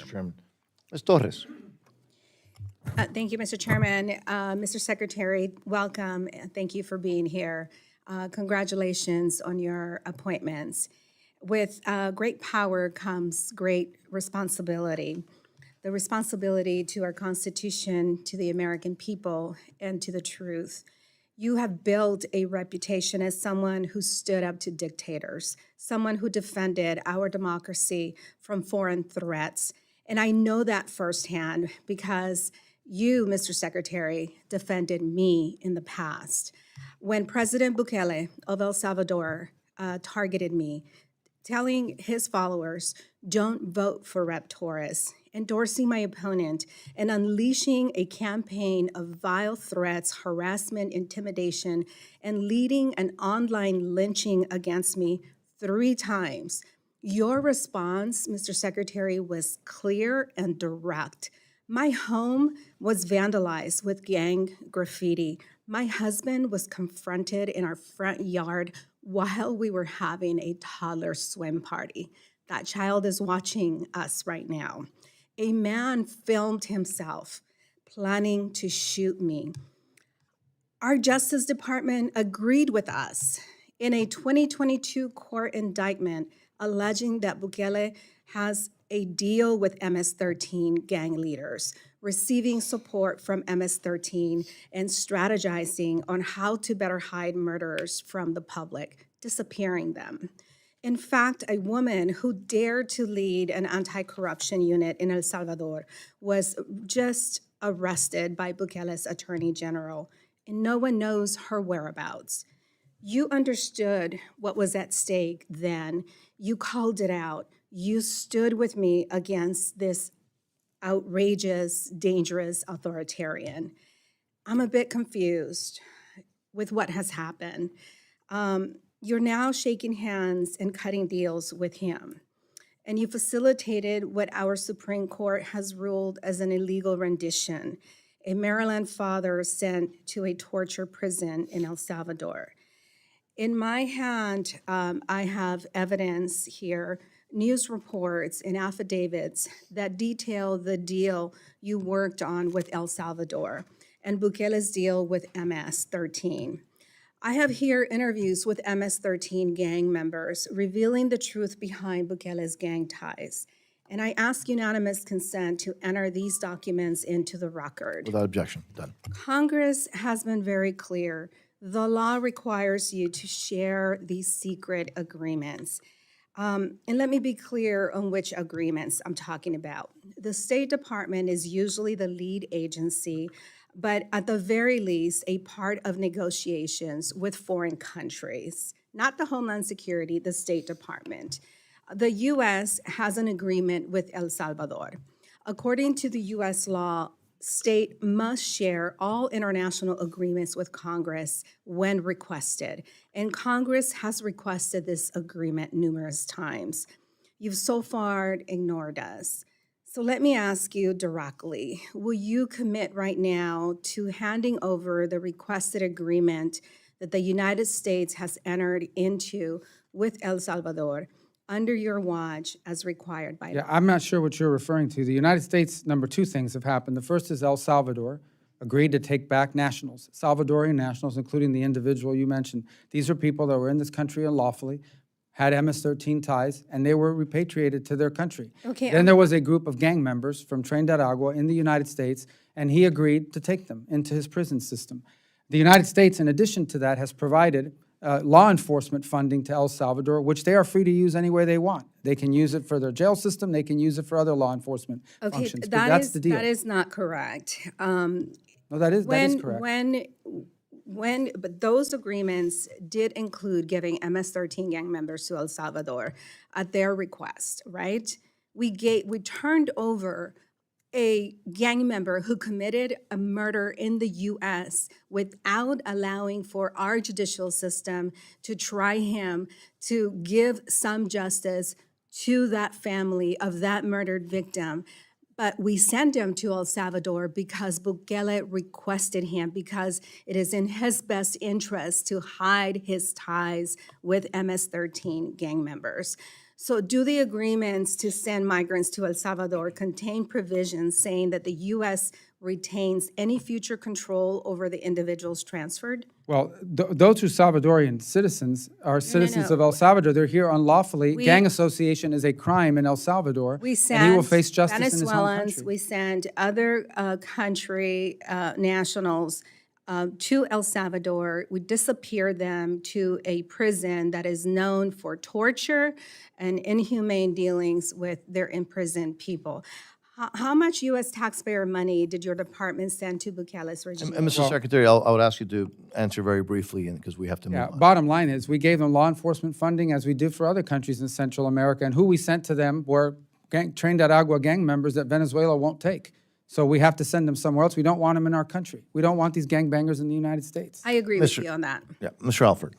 Chairman. Ms. Torres. Thank you, Mr. Chairman. Mr. Secretary, welcome, and thank you for being here. Congratulations on your appointments. With great power comes great responsibility. The responsibility to our Constitution, to the American people, and to the truth. You have built a reputation as someone who stood up to dictators, someone who defended our democracy from foreign threats. And I know that firsthand because you, Mr. Secretary, defended me in the past. When President Bukele of El Salvador targeted me, telling his followers, don't vote for Rep. Torres, endorsing my opponent, and unleashing a campaign of vile threats, harassment, intimidation, and leading an online lynching against me 3 times. Your response, Mr. Secretary, was clear and direct. My home was vandalized with gang graffiti. My husband was confronted in our front yard while we were having a toddler swim party. That child is watching us right now. A man filmed himself planning to shoot me. Our Justice Department agreed with us in a 2022 court indictment alleging that Bukele has a deal with MS-13 gang leaders, receiving support from MS-13 and strategizing on how to better hide murderers from the public, disappearing them. In fact, a woman who dared to lead an anti-corruption unit in El Salvador was just arrested by Bukele's attorney general, and no one knows her whereabouts. You understood what was at stake then. You called it out. You stood with me against this outrageous, dangerous authoritarian. I'm a bit confused with what has happened. You're now shaking hands and cutting deals with him. And you facilitated what our Supreme Court has ruled as an illegal rendition, a Maryland father sent to a torture prison in El Salvador. In my hand, I have evidence here, news reports and affidavits that detail the deal you worked on with El Salvador and Bukele's deal with MS-13. I have here interviews with MS-13 gang members revealing the truth behind Bukele's gang ties. And I ask unanimous consent to enter these documents into the record. Without objection. Done. Congress has been very clear. The law requires you to share these secret agreements. And let me be clear on which agreements I'm talking about. The State Department is usually the lead agency, but at the very least, a part of negotiations with foreign countries, not the Homeland Security, the State Department. The U.S. has an agreement with El Salvador. According to the U.S. law, state must share all international agreements with Congress when requested, and Congress has requested this agreement numerous times. You've so far ignored us. So let me ask you directly, will you commit right now to handing over the requested agreement that the United States has entered into with El Salvador under your watch as required by law? Yeah, I'm not sure what you're referring to. The United States, two things have happened. The first is El Salvador agreed to take back nationals, Salvadorian nationals, including the individual you mentioned. These are people that were in this country unlawfully, had MS-13 ties, and they were repatriated to their country. Okay, Then there was a group of gang members from Tren de Aragua in the United States, and he agreed to take them into his prison system. The United States, in addition to that, has provided law enforcement funding to El Salvador, which they are free to use any way they want. They can use it for their jail system. They can use it for other law enforcement functions. But that's the deal. That is not correct. No, that is correct. But those agreements did include giving MS-13 gang members to El Salvador at their request, right? We turned over a gang member who committed a murder in the U.S. without allowing for our judicial system to try him, to give some justice to that family of that murdered victim. But we sent him to El Salvador because Bukele requested him, because it is in his best interest to hide his ties with MS-13 gang members. So do the agreements to send migrants to El Salvador contain provisions saying that the U.S. retains any future control over the individuals transferred? Well, those who Salvadorian citizens are citizens no. of El Salvador. They're here unlawfully. Gang association is a crime in El Salvador. We and he will send face justice in his home Venezuelans, country. we send other country nationals to El Salvador. We disappear them to a prison that is known for torture and inhumane dealings with their imprisoned people. How much U.S. taxpayer money did your department send to Bukele's regime? And Mr. Secretary, I would ask you to answer very briefly, because we have to move Yeah, on. bottom line is, we gave them law enforcement funding as we did for other countries in Central America, and who we sent to them were trained at Agua gang members that Venezuela won't take. So we have to send them somewhere else. We don't want them in our country. We don't want these gangbangers in the United States. I agree with you on that. Yeah, Mr. Alford.